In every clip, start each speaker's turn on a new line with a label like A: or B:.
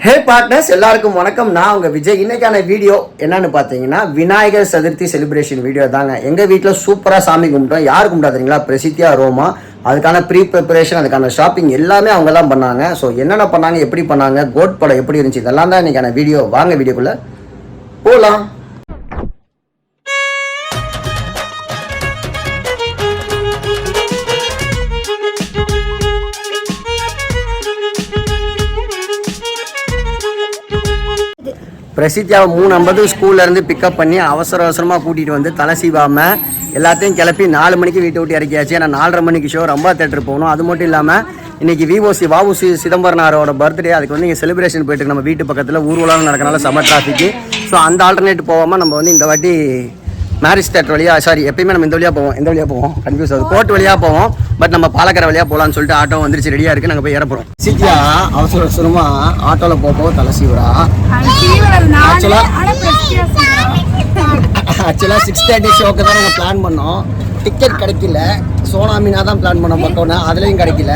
A: ஹே partners, எல்லாருக்கும் வணக்கம். நான் உங்கள் விஜய். இன்னைக்கான வீடியோ என்னன்னு பார்த்தீங்கன்னா விநாயகர் சதுர்த்தி செலிப்ரேஷன் வீடியோ தாங்க. எங்கள் வீட்டில் சூப்பராக சாமி கும்பிட்டோம். யார் கும்பிட்டாதீங்களா? பிரசித்தியா ரோமா. அதுக்கான ப்ரிப்பரேஷன், அதுக்கான ஷாப்பிங் எல்லாமே அவங்க தான் பண்ணாங்க. ஸோ என்னென்ன பண்ணாங்க, எப்படி பண்ணாங்க, கோட் படம் எப்படி இருந்துச்சு, இதெல்லாம் தான் இன்னைக்கான வீடியோ. வாங்க வீடியோக்குள்ளே போகலாம். பிரசித்தியாவை 3:50 ஸ்கூல்லேருந்து பிக்கப் பண்ணி அவசரமாக கூட்டிகிட்டு வந்து தலை சீவாமல் எல்லாத்தையும் கிளப்பி 4 மணிக்கு வீட்டை விட்டு இறக்கியாச்சு. ஏன்னா 4:30 மணிக்கு ஷோ ரம்பா தேட்டர் போகணும். அது மட்டும் இல்லாமல் இன்றைக்கி வாவுசி சிதம்பரனாரோட பர்த்டே. அதுக்கு வந்து இங்கே செலிப்ரேஷன் போயிட்டு நம்ம வீட்டு பக்கத்தில் ஊர்வலம் நடக்கனால செம டிராஃபிக்கு. ஸோ அந்த ஆல்டர்னேட் போகாமல் நம்ம வந்து இந்த வாட்டி மேரிஜ் தேட்டர் வழியாக, எப்பயுமே நம்ம இந்த வழியாக போவோம் கன்ஃபியூஸ் ஆகுது, கோர்ட் வழியாக போவோம். பட் நம்ம பாலக்கரை வழியாக போகலான்னு சொல்லிட்டு ஆட்டோ வந்துருச்சு, ரெடியாக இருக்குது. நாங்கள் போய் ஏறப்போகிறோம். சித்தியா அவசரமாக ஆட்டோவில் போவோம் தலை சீவரா. ஆக்சுவலாக 6:30 ஷோக்கு தான் நாங்கள் பிளான் பண்ணோம். டிக்கெட் கிடைக்கல. சோனா மீனா தான் பிளான் பண்ணோம் பக்கம்னா, அதுலேயும் கிடைக்கல.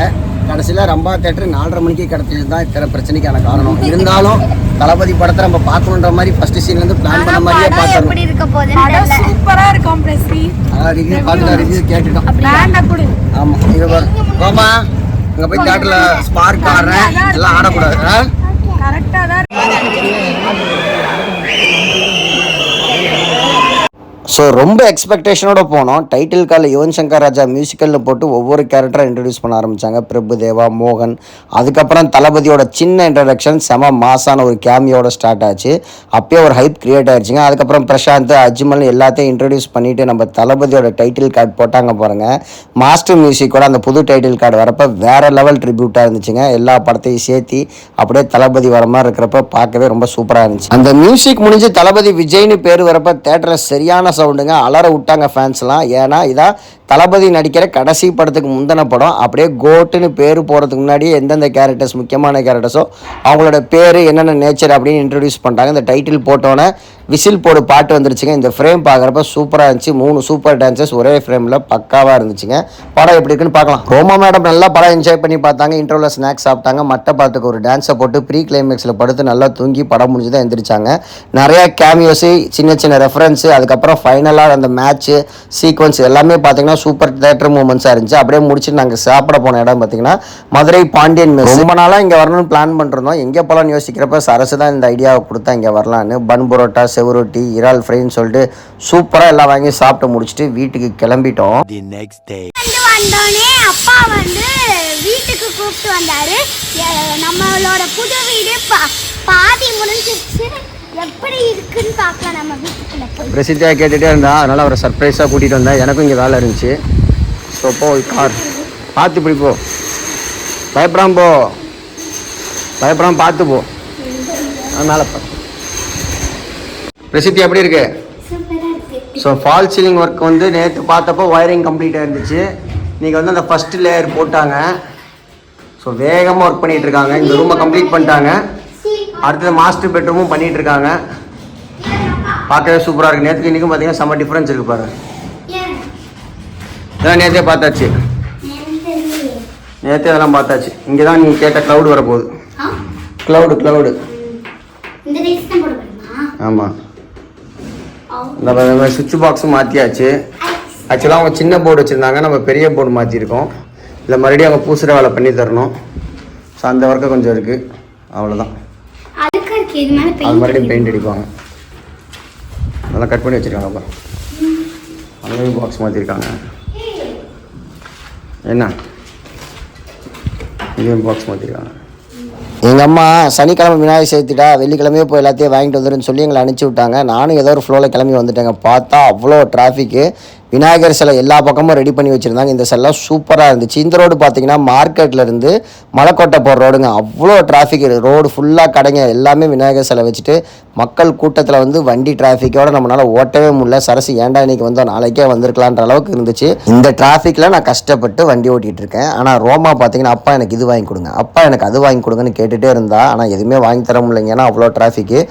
A: கடைசியில் ரம்பா தேட்டர் 4:30 மணிக்கு கிடைச்சது தான் இத்தனை பிரச்சனைக்கான காரணம். இருந்தாலும் தளபதி படத்தை நம்ம பார்க்கணுன்ற மாதிரி ஃபர்ஸ்ட் சீன்லேருந்து பிளான் பண்ண மாதிரியே பார்த்தோம்.
B: சூப்பரா இருக்கும்.
A: ரிவ்யூ பார்த்துட்டோம், ரிவ்யூ கேட்டுட்டோம். ஆமாம், இது ரோமா அங்கே போய் தேட்டரில் ஸ்பார்க் ஆடுறேன், எல்லாம் ஆடக்கூடாது.
B: கரெக்டாக தான்.
A: ஸோ ரொம்ப எக்ஸ்பெக்டேஷனோட போனோம். டைட்டில் காலில் யுவன் சங்கர் ராஜா மியூசிக்கல்னு போட்டு ஒவ்வொரு கேரக்டராக இன்ட்ரடியூஸ் பண்ண ஆரம்பித்தாங்க. பிரபுதேவா, மோகன். அதுக்கப்புறம் தளபதியோட சின்ன இன்ட்ரடக்ஷன் செம மாசான ஒரு கேமியோட ஸ்டார்ட் ஆச்சு. அப்பயே ஒரு ஹைப் கிரியேட் ஆயிடுச்சுங்க. அதுக்கப்புறம் பிரசாந்த், அஜ்மல் எல்லாத்தையும் இன்ட்ரடியூஸ் பண்ணிவிட்டு நம்ம தளபதியோட டைட்டில் கார்டு போட்டாங்க பாருங்கள். மாஸ்டர் மியூசிக்கோட அந்த புது டைட்டில் கார்டு வரப்போ வேறு லெவல் ட்ரிபியூட்டாக இருந்துச்சுங்க. எல்லா படத்தையும் சேர்த்து அப்படியே தளபதி வர மாதிரி இருக்கிறப்ப பார்க்கவே ரொம்ப சூப்பராக இருந்துச்சு. அந்த மியூசிக் முடிஞ்சு தளபதி விஜய்னு பேர் வரப்போ தேட்டரில் சரியான சவுண்டுங்க, அலற விட்டாங்க ஃபேன்ஸ்லாம். ஏன்னா இதான் தளபதி நடிக்கிற கடைசி படத்துக்கு முந்தின படம். அப்படியே கோட்டுன்னு பேர் போகிறதுக்கு முன்னாடியே எந்தெந்த கேரக்டர்ஸ், முக்கியமான கேரக்டர்ஸோ அவங்களோட பேர் என்னென்ன நேச்சர் அப்படின்னு இன்ட்ரடியூஸ் பண்ணிட்டாங்க. இந்த டைட்டில் போட்டோன்னே விசில் போடு பாட்டு வந்துருச்சுங்க. இந்த ஃப்ரேம் பார்க்குறப்ப சூப்பராக இருந்துச்சு. 3 சூப்பர் டான்சர்ஸ் ஒரே ஃப்ரேமில் பக்காவாக இருந்துச்சுங்க. படம் எப்படி இருக்குன்னு பார்க்கலாம். ரோமா மேடம் நல்லா படம் என்ஜாய் பண்ணி பார்த்தாங்க. இன்டர்வலில் ஸ்நாக்ஸ் சாப்பிட்டாங்க. மட்டை பாத்துக்கு ஒரு டான்ஸை போட்டு ப்ரீ கிளைமேக்ஸில் படுத்து நல்லா தூங்கி படம் முடிஞ்சு தான் எந்திரிச்சாங்க. நிறையா கேமியோஸு, சின்ன ரெஃபரன்ஸு, அதுக்கப்புறம் ஃபைனலாக அந்த மேட்ச்சு சீக்வன்ஸ் எல்லாமே பார்த்தீங்கன்னா சூப்பர் தேட்டர் மூமெண்ட்ஸாக இருந்துச்சு. அப்படியே முடிச்சு நாங்கள் சாப்பிட போன இடம் பார்த்தீங்கன்னா மதுரை பாண்டியன் மெஸ். ரொம்ப நாளாக இங்கே வரணும்னு பிளான் பண்ணிருந்தோம். எங்கே போகலான்னு யோசிக்கிறப்ப சரசு தான் இந்த ஐடியாவை கொடுத்தா இங்கே வரலான்னு. பன் புரோட்டா, செவரொட்டி, இறால் ஃப்ரைன்னு சொல்லிட்டு சூப்பராக எல்லாம் வாங்கி சாப்பிட்டு முடிச்சுட்டு வீட்டுக்கு கிளம்பிட்டோம்.
B: வந்தோடனே அப்பா வந்து வீட்டுக்கு கூப்பிட்டு வந்தாரு. நம்மளோட புது வீடு பாதி முடிஞ்சிருச்சு. எப்படி இருக்குன்னு பார்க்கலாம் நம்ம வீட்டுக்குள்ள.
A: பிரசித்தியாக கேட்டுகிட்டே இருந்தா, அதனால் அவரை சர்ப்ரைஸாக கூட்டிகிட்டு வந்தேன். எனக்கும் இங்கே வேலை இருந்துச்சு. ஸோ போ, கார் பார்த்து இப்படி போ, பயப்படாமல் போ, பயப்படாமல் பார்த்து போ. அதனால் பிரசித்தி எப்படி இருக்கு? ஸோ ஃபால் சீலிங் ஒர்க் வந்து நேற்று பார்த்தப்போ ஒயரிங் கம்ப்ளீட்டாக இருந்துச்சு. இன்றைக்கி வந்து அந்த ஃபஸ்ட் லேயர் போட்டாங்க. ஸோ வேகமாக ஒர்க் பண்ணிகிட்டு இருக்காங்க. இந்த ரூமை கம்ப்ளீட் பண்ணிட்டாங்க. அடுத்தது மாஸ்டர் பெட்ரூமும் பண்ணிகிட்டு இருக்காங்க. பார்க்கவே சூப்பராக இருக்குது. நேற்றுக்கு இன்றைக்கும் பார்த்தீங்கன்னா செம்ம டிஃப்ரென்ஸ் இருக்குது பாருங்கள். இதெல்லாம் நேற்றே பார்த்தாச்சு, நேற்றே அதெல்லாம் பார்த்தாச்சு. இங்கே தான் நீங்கள் கேட்ட க்ளவுடு வரப்போகுது. க்ளவுடு ஆமாம். இந்த சுவிட்ச் பாக்ஸும் மாற்றியாச்சு. ஆக்சுவலாக அவங்க சின்ன போர்டு வச்சுருந்தாங்க, நம்ம பெரிய போர்டு மாற்றிருக்கோம். இல்லை மறுபடியும் அவங்க பூசுகிற வேலை பண்ணி தரணும். ஸோ அந்த ஒர்க்கை கொஞ்சம் இருக்குது, அவ்வளோதான். அது மறுபடியும் பெயிண்ட் அடிப்பாங்க. அதெல்லாம் கட் பண்ணி வச்சுருக்காங்கப்பா. அங்கேயும் பாக்ஸ் மாற்றிருக்காங்க. என்ன இங்கேயும் பாக்ஸ் மாற்றிருக்காங்க. எங்கள் அம்மா சனிக்கிழமை விநாயகர் சேர்த்துட்டா வெள்ளிக்கிழமையே போய் எல்லாத்தையும் வாங்கிட்டு வந்துடுன்னு சொல்லி எங்களை அனுப்பிச்சி விட்டாங்க. நானும் ஏதோ ஒரு ஃப்ளோவில் கிளம்பி வந்துட்டேங்க. பார்த்தா அவ்வளோ டிராஃபிக்கு. விநாயகர் சிலை எல்லா பக்கமும் ரெடி பண்ணி வச்சுருந்தாங்க. இந்த சிலை சூப்பராக இருந்துச்சு. இந்த ரோடு பார்த்தீங்கன்னா மார்க்கெட்லேருந்து மலைக்கோட்டை போகிற ரோடுங்க. அவ்வளோ டிராஃபிக். ரோடு ஃபுல்லாக கடைங்க எல்லாமே விநாயகர் சிலை வச்சுட்டு மக்கள் கூட்டத்தில் வந்து வண்டி டிராஃபிக்கோடு நம்மளால் ஓட்டவே முடியல. சரசு ஏன்டா இன்றைக்கி வந்தோம், நாளைக்கே வந்திருக்கலான்ற அளவுக்கு இருந்துச்சு. இந்த டிராஃபிக்கில் நான் கஷ்டப்பட்டு வண்டி ஓட்டிகிட்டு இருக்கேன். ஆனால் ரோமா பார்த்தீங்கன்னா அப்பா எனக்கு இது வாங்கி கொடுங்க, அப்பா எனக்கு அது வாங்கி கொடுங்கன்னு கேட்டுகிட்டே இருந்தா. ஆனால் எதுவுமே வாங்கி தர முடியலைங்க, ஏன்னா அவ்வளோ டிராஃபிக்கு.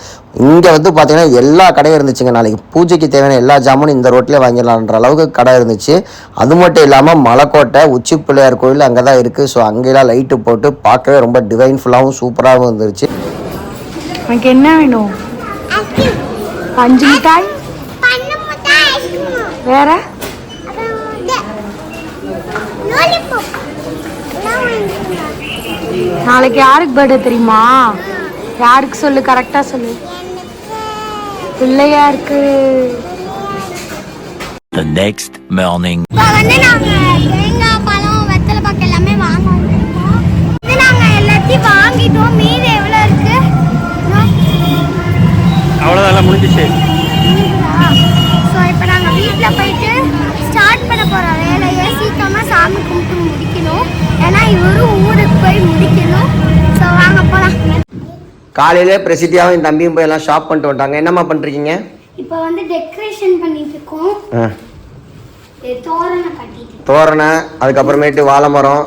A: இங்கே வந்து பார்த்தீங்கன்னா எல்லா கடையும் இருந்துச்சுங்க. நாளைக்கு பூஜைக்கு தேவையான எல்லா ஜாமுனும் இந்த ரோட்லேயே வாங்கிடலான்ற அளவுக்கு கடை இருந்துச்சு. அது மட்டும் இல்லாமல் மலைக்கோட்டை உச்சி பிள்ளையார் கோயில் அங்கே தான் இருக்குது. ஸோ அங்கெல்லாம் லைட்டு போட்டு பார்க்கவே ரொம்ப டிவைன்ஃபுல்லாகவும் சூப்பராகவும் இருந்துச்சு.
C: உனக்கு என்ன வேணும்? பஞ்சு மிட்டாய், வேற நாளைக்கு யாருக்கு பர்த்டே தெரியுமா? யாருக்கு சொல்லு, கரெக்டா சொல்லு. பிள்ளையாருக்கு.
D: The next morning.
B: இப்போ வந்து நாங்கள் தேங்காய் பழம் வெத்தலை பாக்கு எல்லாமே வாங்க வந்திருக்கோம். இது நாங்கள் எல்லாத்தையும் வாங்கிட்டோம். மீதி எவ்வளோ இருக்கு?
E: அவ்வளோதான், முடிஞ்சிச்சு.
B: ஸோ இப்போ நாங்கள் வீட்டில் போயிட்டு ஸ்டார்ட் பண்ண போகிற வேலையை சீக்கிரமாக சாமி கும்பிட்டு முடிக்கணும். ஏன்னா இவரும் ஊருக்கு போய் முடிக்கணும். ஸோ வாங்க போகலாம்.
A: காலையிலே பிரசித்தியாவும் என் தம்பியும் போய் எல்லாம் ஷாப் பண்ணிட்டு வந்துட்டாங்க. என்னம்மா பண்ணுறீங்க?
B: இப்போ வந்து டெக்கரேஷன் பண்ணிட்டு இருக்கோம். தோரணை கட்டிட்டு
A: தோரணை, அதுக்கப்புறமேட்டு வாழை மரம்,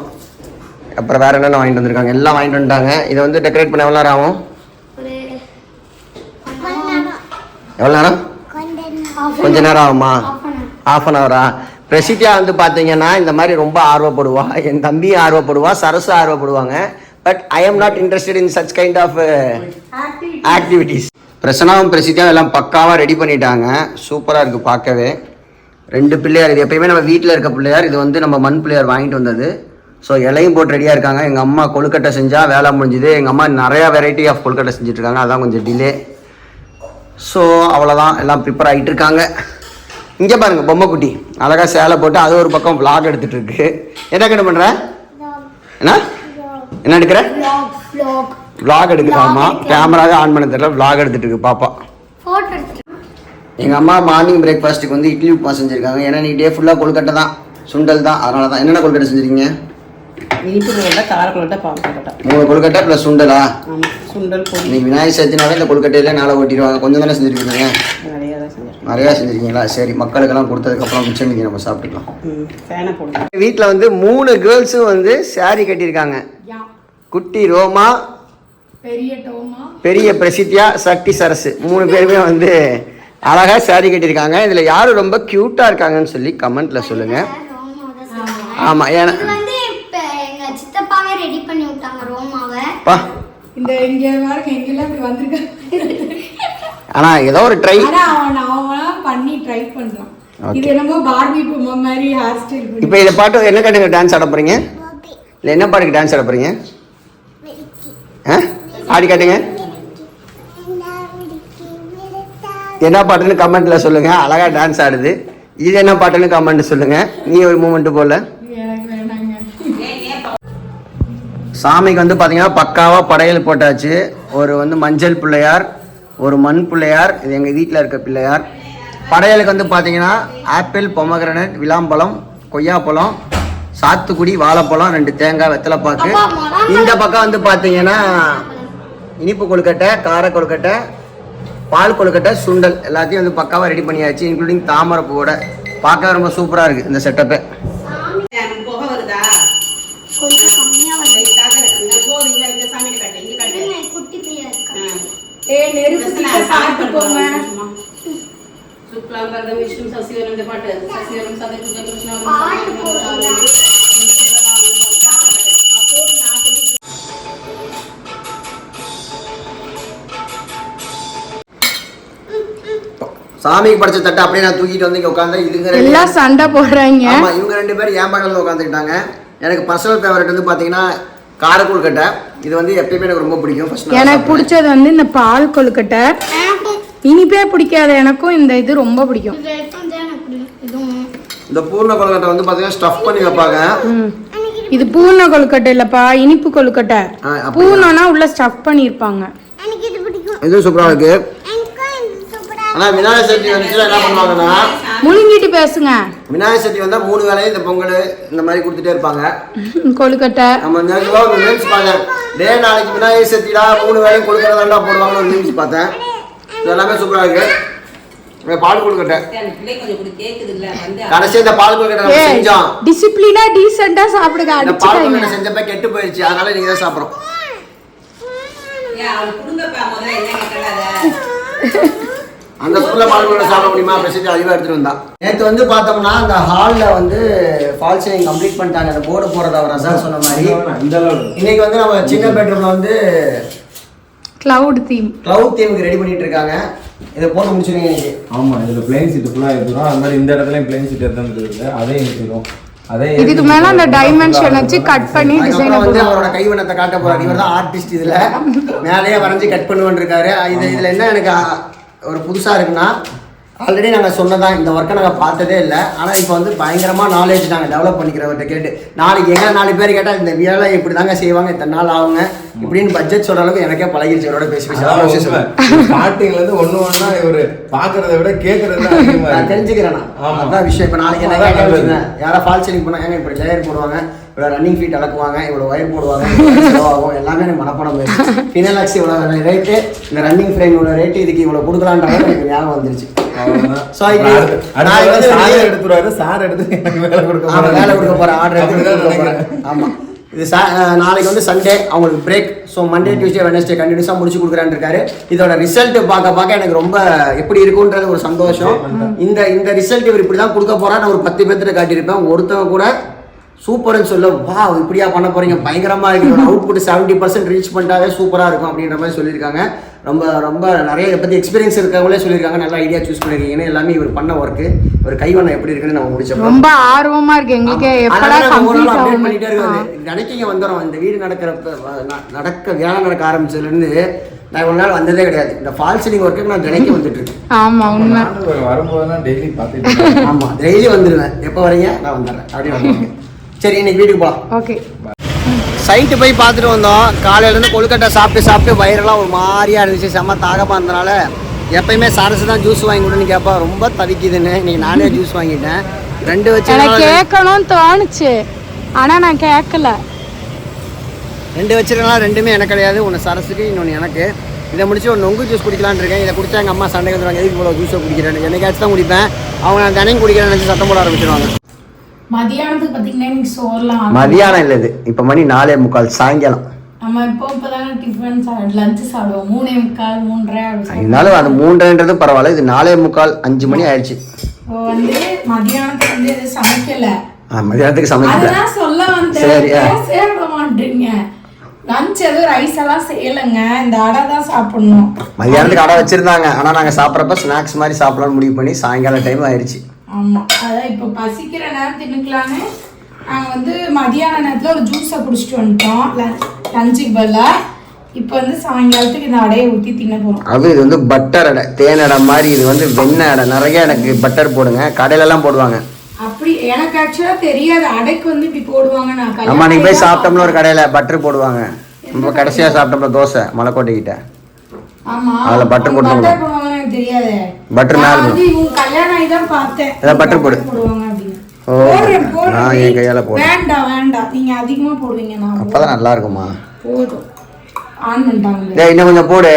A: அப்புறம் வேற என்னென்ன வாங்கிட்டு வந்திருக்காங்க, எல்லாம் வாங்கிட்டு வந்துட்டாங்க. இதை வந்து டெக்கரேட் பண்ண எவ்வளோ நேரம் ஆகும்?
B: ஒரு
A: எவ்வளோ நேரம்? கொஞ்ச நேரம் ஆகுமா? Half an Howrah? பிரசித்தியா வந்து பார்த்தீங்கன்னா இந்த மாதிரி ரொம்ப ஆர்வப்படுவா. என் தம்பியும் ஆர்வப்படுவா, சரஸும் ஆர்வப்படுவாங்க. But I am not interested in such kind of activities. பிரசனாவும் பிரசித்தியாவும் எல்லாம் பக்காவாக ரெடி பண்ணிட்டாங்க. சூப்பராக இருக்குது பார்க்கவே. 2 பிள்ளையார். இது எப்பயுமே நம்ம வீட்டில் இருக்க பிள்ளையார். இது வந்து நம்ம மண் பிள்ளையார் வாங்கிட்டு வந்தது. ஸோ இலையும் போட்டு ரெடியாக இருக்காங்க. எங்கள் அம்மா கொழுக்கட்டை செஞ்சால் வேலை முடிஞ்சுது. எங்கள் அம்மா நிறையா வெரைட்டி ஆஃப் கொழுக்கட்டை செஞ்சுட்ருக்காங்க. அதான் கொஞ்சம் டிலே. ஸோ அவ்வளோதான், எல்லாம் ப்ரிப்பேர் ஆகிட்டு இருக்காங்க. இங்கே பாருங்கள், பொம்மை குட்டி அழகாக சேலை போட்டு அது ஒரு பக்கம் vlog எடுத்துகிட்டு இருக்கு. என்ன கண்டு பண்ணுற? என்ன எடுக்கிற? vlog எடுக்குதாமா. கேமராவே ஆன் பண்ண தெரியல, vlog எடுத்துகிட்டு இருக்கு பாப்பா.
B: ஃபோட்டோ எடுத்துட்டு
A: எங்கள் அம்மா மார்னிங் பிரேக்ஃபாஸ்ட்டுக்கு வந்து இட்லி உப்புமா செஞ்சுருக்காங்க. ஏன்னா நீ டே ஃபுல்லாக கொழுக்கட்டை தான், சுண்டல் தான். அதனால தான். என்னென்ன கொழுக்கட்டை செஞ்சுருக்கீங்க?
F: இனிப்பு கொழுக்கட்டை, கார கொழுக்கட்டை, பால் கொழுக்கட்டை.
A: 3 கொழுக்கட்டை ப்ளஸ் சுண்டலா?
F: சுண்டல் பொடி.
A: நீ விநாயகர் சதுர்த்தினாலே இந்த கொழுக்கட்டையில நாளை ஓட்டிடுவாங்க. கொஞ்சம் தானே செஞ்சுருக்கீங்க?
F: நிறையா தான் செஞ்சேன்.
A: நிறையா செஞ்சுருக்கீங்களா? சரி, மக்களுக்கெல்லாம் கொடுத்ததுக்கப்புறம் மிச்சம் மீதி நம்ம சாப்பிட்டுக்கலாம்.
F: ஃபேனை போடுங்க.
A: வீட்டில் வந்து 3 கேர்ள்ஸும் வந்து saree கட்டியிருக்காங்க. குட்டி ரோமா, பெரிய பிரசித்தியா, சட்டி சரசு 3 பேருமே வந்து அழகாக saree கட்டியிருக்காங்க. இதில் யார் ரொம்ப க்யூட்டாக இருக்காங்கன்னு சொல்லி கமெண்ட்டில் சொல்லுங்கள். ஆமாம், ஏன்னா
B: இது வந்து இப்போ எங்கள் சித்தப்பாவே ரெடி பண்ணி விட்டாங்க ரோமாவை.
A: பா
C: இந்த இங்க பாருங்க, எங்கெல்லாம் இப்படி வந்திருக்காங்க.
A: ஆனால் ஏதோ ஒரு ட்ரை
C: அவன் பண்ணி ட்ரை பண்றான். இது என்னமோ பார்பி பொம்மை மாதிரி ஹேர் ஸ்டைல் பண்ணி.
A: இப்போ இதை பாட்டு என்ன கட்டுங்க டான்ஸ் ஆட போகிறீங்க? இல்லை என்ன பாட்டுக்கு டான்ஸ் ஆட போகிறீங்க? ஆடி காட்டுங்க. என்ன பாட்டுன்னு கமெண்ட்ல சொல்லுங்க. அழகா டான்ஸ் ஆடுது. இது என்ன பாட்டுன்னு கமெண்ட் சொல்லுங்க. நீ ஒரு மூமெண்ட் போல. சாமிக்கு வந்து பாத்தீங்கன்னா பக்காவா படையல் போட்டாச்சு. ஒரு வந்து மஞ்சள் பிள்ளையார், ஒரு மண் பிள்ளையார், இது எங்க வீட்டில் இருக்க பிள்ளையார். படையலுக்கு வந்து பாத்தீங்கன்னா ஆப்பிள், பொமகிரனட், விளாம்பழம், கொய்யாப்பழம், சாத்துக்குடி, வாழைப்பழம், 2 தேங்காய், வெத்தலைப்பாக்கு. இந்த பக்கம் வந்து பாத்தீங்கன்னா இனிப்பு கொழுக்கட்டை, கார கொழுக்கட்டை, பால் கொழுக்கட்டை, சுண்டல் எல்லாத்தையும் வந்து பக்காவாக ரெடி பண்ணியாச்சு. இன்க்ளூடிங் தாமரை பூவோட. பார்க்க ரொம்ப சூப்பராக இருக்குது இந்த செட்டப்பு.
F: புகை வருதா?
B: கொஞ்சம் கம்மியாக வந்து
F: போறீங்களா? இந்த சாமியை கட்டு, இங்கே கட்டு.
B: குட்டி பிள்ளையா இருக்கா?
C: நெருப்பு சாப்பிட்டு போங்க.
F: சுக்லாம் பரதம் விஷ்ணு சசிவரம். இந்த பாட்டு சசிவரம் சதை
B: பாட்டு போடுறீங்களா?
A: சாமிக்கு படைச்ச தட்டை அப்படியே நான் தூக்கிட்டு வந்து இங்கே உட்காந்து இதுங்க
C: எல்லாம் சண்டை போடுறாங்க.
A: ஆமா, இவங்க 2 பேரும் என் பக்கத்தில் உட்காந்துக்கிட்டாங்க. எனக்கு பர்சனல் ஃபேவரட் வந்து பார்த்தீங்கன்னா கார கொழுக்கட்டை. இது வந்து எப்பயுமே எனக்கு ரொம்ப பிடிக்கும். ஃபர்ஸ்ட்
C: எனக்கு பிடிச்சது வந்து இந்த பால் கொழுக்கட்டை. இனிப்பே பிடிக்காத எனக்கும் இந்த இது ரொம்ப பிடிக்கும்.
A: இந்த பூர்ண கொழுக்கட்டை வந்து பார்த்தீங்கன்னா ஸ்டஃப் பண்ணி வைப்பாங்க.
C: இது பூர்ண கொழுக்கட்டை இல்லப்பா, இனிப்பு கொழுக்கட்டை. பூர்ணம்னா உள்ள ஸ்டஃப் பண்ணியிருப்பாங்க.
B: எனக்கு இது பிடிக்கும்.
A: இது சூப்பராக இருக்கு.
B: எனக்கும் சூப்பரா.
A: ஆனால் விநாயகர் சதுர்த்தி வந்துச்சுன்னா என்ன பண்ணுவாங்கன்னா,
C: முழுங்கிட்டு பேசுங்க.
A: விநாயகர் சதுர்த்தி வந்தால் 3 வேளையும் இந்த பொங்கல் இந்த மாதிரி கொடுத்துட்டே இருப்பாங்க.
C: கொழுக்கட்டை
A: நம்ம நேரத்தில் ஒரு மீம்ஸ் பார்த்தேன். நாளைக்கு விநாயகர் சதுர்த்திடா 3 வேளையும் கொழுக்கட்டை போடுவாங்கன்னு ஒரு மீம்ஸ் பார்த்தேன். இது எல்லாமே சூப்பராக இருக்கு. பால் கொழுக்கட்டை கடைசி இந்த பால் கொழுக்கட்டை நம்ம செஞ்சோம்.
C: டிசிப்ளினா டீசெண்டா சாப்பிடுங்க.
A: இந்த பால் கொழுக்கட்டை செஞ்சப்ப கெட்டு போயிடுச்சு. அதனால நீங்க தான் சாப்பிடுறோம். அந்த ஸ்கூல்ல பால் கொழுக்கட்டை சாப்பிட முடியுமா? பிரசித்தி அதிகமாக எடுத்துட்டு வந்தா. நேற்று வந்து பார்த்தோம்னா அந்த ஹாலில் வந்து ஃபால் சீலிங் கம்ப்ளீட் பண்ணிட்டாங்க. அந்த போர்டு போடுறது அவர் ரசா சொன்ன மாதிரி. இன்னைக்கு வந்து நம்ம சின்ன பெட்ரூம்ல வந்து
C: கிளவுட் தீம்
A: தீமுக்கு ரெடி பண்ணிட்டு இருக்காங்க. இதை போட்டு முடிச்சுருங்க இன்னைக்கு.
E: ஆமா, இதுல பிளேன் சீட் ஃபுல்லா எடுத்துறோம். அது மாதிரி இந்த இடத்துலயும் பிளேன் சீட் எடுத்துட்டு அதையும் எடுத்துறோம். அதே
C: இதுக்கு மேல அந்த டைமென்ஷன் வச்சு கட் பண்ணி டிசைன்
A: வந்து அவரோட கைவண்ணத்தை காட்ட போறாரு. இவர் தான் ஆர்டிஸ்ட். இதுல மேலேயே வரைஞ்சி கட் பண்ணுவேன் இருக்காரு. இதுல என்ன எனக்கு ஒரு புதுசா இருக்குன்னா, ஆல்ரெடி நாங்கள் சொன்னதான் இந்த ஒர்க்கை நாங்கள் பார்த்ததே இல்லை. ஆனால் இப்போ வந்து பயங்கரமாக நாலேஜ் நாங்கள் டெவலப் பண்ணிக்கிறவர்கிட்ட கேட்டு நாளைக்கு எங்கே 4 பேர் கேட்டால் இந்த வேலை இப்படி தாங்க செய்வாங்க, இத்தனை நாள் ஆகுங்க இப்படின்னு பட்ஜெட் சொல்கிற அளவுக்கு எனக்கே பழகிடுச்சு. இவரோட பேசி
E: ஸ்டார்டிங்லேருந்து ஒன்றா இவர் பார்க்கறத விட கேட்கறது
A: நான் தெரிஞ்சுக்கிறேன். அதான் விஷயம். இப்போ நாளைக்கு என்ன கேட்க யாரா ஃபால் சீலிங் பண்ணால் ஏங்க இப்படி லேயர் போடுவாங்க, இவ்வளோ ரன்னிங் ஃபீட் அளக்குவாங்க, இவ்வளோ ஒயர் போடுவாங்க, செலவாகும், எல்லாமே எனக்கு மனப்படம் போயிடுச்சு. ஃபினலாக்ஸ் இவ்வளோ ரேட்டு, இந்த ரன்னிங் ஃப்ரேம் இவ்வளோ ரேட்டு, இதுக்கு இவ்வளோ கொடுக்கலான்றது எனக்கு ஞாபகம் வந்துருச்சு. நாளைக்கு வந்து சண்டே அவங்களுக்கு break. So Monday Tuesday Wednesday கண்டினியூஸாக முடிச்சு கொடுக்குறான்னு இருக்காரு. இதோட ரிசல்ட் பார்க்க எனக்கு ரொம்ப எப்படி இருக்குன்றது ஒரு சந்தோஷம். இந்த ரிசல்ட் இவர் இப்படி தான் கொடுக்க போறான்னு ஒரு 10 பேர்த்திட்ட காட்டியிருப்பேன். ஒருத்தவங்க கூட சூப்பர்னு சொல்ல, வா இப்படியா பண்ண போறீங்க, பயங்கரமா இருக்கு, அவுட்புட் 70% ரீச் பண்ணிட்டாவே சூப்பரா இருக்கும் அப்படின்ற மாதிரி சொல்லியிருக்காங்க. ரொம்ப ரொம்ப நிறைய இதை பற்றி எக்ஸ்பீரியன்ஸ் இருக்கவங்களே சொல்லியிருக்காங்க. நல்ல ஐடியா சூஸ் பண்ணிருக்கீங்கன்னு. எல்லாமே இவர் பண்ண ஒர்க்கு, ஒரு கைவண்ணம் எப்படி இருக்குன்னு நம்ம முடிச்சோம்.
C: ரொம்ப ஆர்வமா இருக்கு எங்களுக்கு. எப்படா கம்ப்ளீட் ஆகும்
A: பண்ணிட்டே இருக்காங்க. நினைக்கிங்க வந்துடும். இந்த வீடு வேலை நடக்க ஆரம்பிச்சதுலேருந்து நான் ஒரு நாள் வந்ததே கிடையாது. இந்த ஃபால் சீலிங் ஒர்க்கு நான் தினைக்கு வந்துட்டு இருக்கேன்.
C: ஆமா, உண்மை.
E: வரும்போதுதான் டெய்லி பார்த்துட்டு
A: ஆமா, டெய்லி வந்துடுவேன். எப்போ வரீங்க, நான் வந்துடுறேன் அப்படின்னு. சரி, இன்னைக்கு வீட்டுக்கு போகலாம்.
C: ஓகே.
A: சைட்டு போய் பார்த்துட்டு வந்தோம். காலையிலேருந்து கொழுக்கட்டை சாப்பிட்டு வயிறெல்லாம் ஒரு மாதிரியா இருந்துச்சு. செம்ம தாகமாக இருந்தனால எப்பயுமே சரசு தான் ஜூஸ் வாங்கி கொடுன்னு கேட்பா. ரொம்ப தவிக்குதுன்னு இன்னைக்கு நானே ஜூஸ் வாங்கிட்டேன். 2 வச்சு
C: எனக்கு கேட்கணும்னு தோணுச்சு, ஆனா நான் கேட்கல.
A: 2 வச்சிருக்கனால 2மே எனக்கு கிடையாது. ஒன்று சரசுக்கு, இன்னொன்று எனக்கு. இதை முடிச்சு ஒரு நொங்கு ஜூஸ் குடிக்கலான்னு இருக்கேன். இதை குடிச்சா எங்கள் அம்மா சண்டை வந்துடுவாங்க, எதுக்கு இவ்வளோ ஜூஸை குடிக்கிறேன், என்னைக்காச்சும் தான் குடிப்பேன். அவங்க நான் தினையும் குடிக்கிறேன்னு நினச்சி சத்தம் போட ஆரம்பிச்சிடுவாங்க.
C: மதியானத்துக்கு பார்த்தீங்கன்னா இன்னைக்கு சோறுலாம்
A: மதியானம் இல்லை, இது இப்போ மணி 4:45 சாயங்காலம்.
C: நம்ம இப்போதானே டிஃபன் லஞ்சு சாப்பிடுவோம். 3:45 3:30.
A: இருந்தாலும் அது 3:30ன்றது பரவாயில்ல. இது 4:45 5 மணி ஆயிடுச்சு.
C: வந்து மதியானத்துக்கு வந்து எதுவும் சமைக்கல.
A: மதியானத்துக்கு சமைக்கல.
C: அதான் சொல்ல வந்தேன். சேர மாட்டீங்க. லஞ்ச் எதுவும் ரைஸ் எல்லாம் செய்யலைங்க. இந்த அடை தான் சாப்பிடணும்.
A: மதியானத்துக்கு அடை வச்சிருந்தாங்க. ஆனால் நாங்கள் சாப்பிட்றப்ப ஸ்நாக்ஸ் மாதிரி சாப்பிடலாம்னு முடிவு பண்ணி சாயங்காலம் டைம் ஆயிடுச்சு.
C: ஆமா, அதான் இப்போ பசிக்கிற நேரம் தின்னுக்கலான்னு நாங்கள் வந்து மதியான நேரத்தில் ஒரு ஜூஸை குடிச்சிட்டு வந்துட்டோம் லஞ்சுக்கு பதிலாக. இப்போ வந்து சாயங்காலத்துக்கு இந்த அடையை ஊற்றி தின்ன போகிறோம்.
A: அது இது வந்து பட்டர் அடை, தேன் அடை மாதிரி. இது வந்து வெண்ணெய் அடை. நிறைய எனக்கு பட்டர் போடுங்க, கடையிலலாம் போடுவாங்க.
C: அப்படி எனக்கு ஆக்சுவலாக தெரியாது அடைக்கு வந்து இப்படி போடுவாங்க. நான்
A: நம்ம அன்னைக்கு போய் சாப்பிட்டோம்ல ஒரு கடையில் பட்டர் போடுவாங்க. நம்ம கடைசியாக சாப்பிட்டோம்ல தோசை மலைக்கோட்டைக்கிட்ட,
C: ஆமா
A: அதில் பட்டர் போடுவாங்க.
C: எனக்கு தெரியாது.
A: பட்டர் மேலே
C: இவங்க கல்யாணம் ஆகி தான் பார்த்தேன்.
A: அதான் பட்டர் போடுவாங்க
C: அப்படின்னு.
A: நான் என் கையால் போடுவேன்.
C: வேண்டாம், நீங்க அதிகமாக போடுவீங்க. நான்
A: அப்போதான் நல்லா இருக்குமா?
C: போதும், ஆன் பண்ணிட்டாங்க.
A: இன்னும் கொஞ்சம் போடு.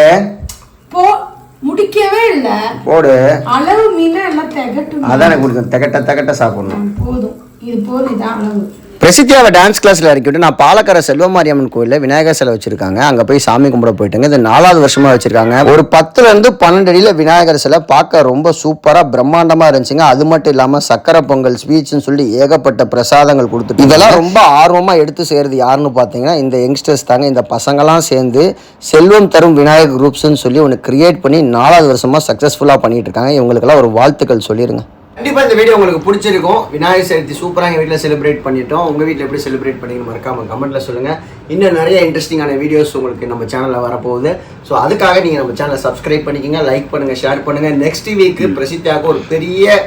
C: முடிக்கவே இல்ல,
A: போடு.
C: அளவு மீன எல்லாம் திகட்டும்.
A: அதான் எனக்கு பிடிக்கும், திகட்ட சாப்பிடணும்.
C: போதும், இது போதும், இதான் அளவு.
A: பிரசித்தியாவை டான்ஸ் கிளாஸில் இறக்கிவிட்டு நான் பாலக்கார செல்வமாரியம்மன் கோயிலில் விநாயகர் சிலை வச்சுருக்காங்க. அங்கே போய் சாமி கும்பிட போயிட்டுங்க. இது 4வது வருஷமாக வச்சுருக்காங்க. ஒரு 10லேருந்து 12 அடியில் விநாயகர் சிலை பார்க்க ரொம்ப சூப்பராக பிரம்மாண்டமாக இருந்துச்சுங்க. அது மட்டும் இல்லாமல் சக்கரை பொங்கல், ஸ்வீட்ஸ்ன்னு சொல்லி ஏகப்பட்ட பிரசாதங்கள் கொடுத்துட்டு இதெல்லாம் ரொம்ப ஆர்வமாக எடுத்து செய்கிறது யாருன்னு பார்த்தீங்கன்னா இந்த யங்ஸ்டர்ஸ் தாங்க. இந்த பசங்களாம் சேர்ந்து செல்வம் தரும் விநாயகர் குரூப்ஸ்ன்னு சொல்லி ஒன்று கிரியேட் பண்ணி 4வது வருஷமாக சக்ஸஸ்ஃபுல்லாக பண்ணிகிட்டு இருக்காங்க. இவங்களுக்கெல்லாம் ஒரு வாழ்த்துக்கள் சொல்லிடுங்க. கண்டிப்பாக இந்த வீடியோ உங்களுக்கு பிடிச்சிருக்கும். விநாயகர் சதுர்த்தி சூப்பராக எங்கள் வீட்டில் செலிப்ரேட் பண்ணிட்டோம். உங்கள் வீட்டில் எப்படி செலிப்ரேட் பண்ணிங்கன்னு மறக்காமல் கமெண்ட்டில் சொல்லுங்கள். இன்னும் நிறைய இன்ட்ரெஸ்டிங்கான வீடியோஸ் உங்களுக்கு நம்ம சேனலில் வரப்போகுது. ஸோ அதுக்காக நீங்கள் நம்ம சேனலை சப்ஸ்கிரைப் பண்ணிக்கோங்க, லைக் பண்ணுங்கள், ஷேர் பண்ணுங்கள். நெக்ஸ்ட் வீக்கு பிரசித்தியாக ஒரு பெரிய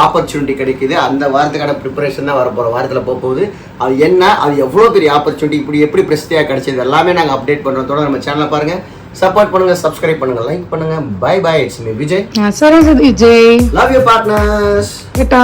A: ஆப்பர்ச்சுனிட்டி கிடைக்குது. அந்த வாரத்துக்கான ப்ரிப்பரேஷன் தான் வரப்போகிற வாரத்தில் போகுது. அது என்ன, அது எவ்வளோ பெரிய ஆப்பர்ச்சுனிட்டி, இப்படி எப்படி பிரசித்தியாக கிடைச்சது எல்லாமே நாங்கள் அப்டேட் பண்ணுறதோட நம்ம சேனலை பாருங்கள், சப்போர்ட் பண்ணுங்க, சப்ஸ்கிரைப் பண்ணுங்க, லைக் பண்ணுங்க. Bye bye. It's me Vijay.
C: Saraswati Vijay.
A: Love you partners.
C: Kitta.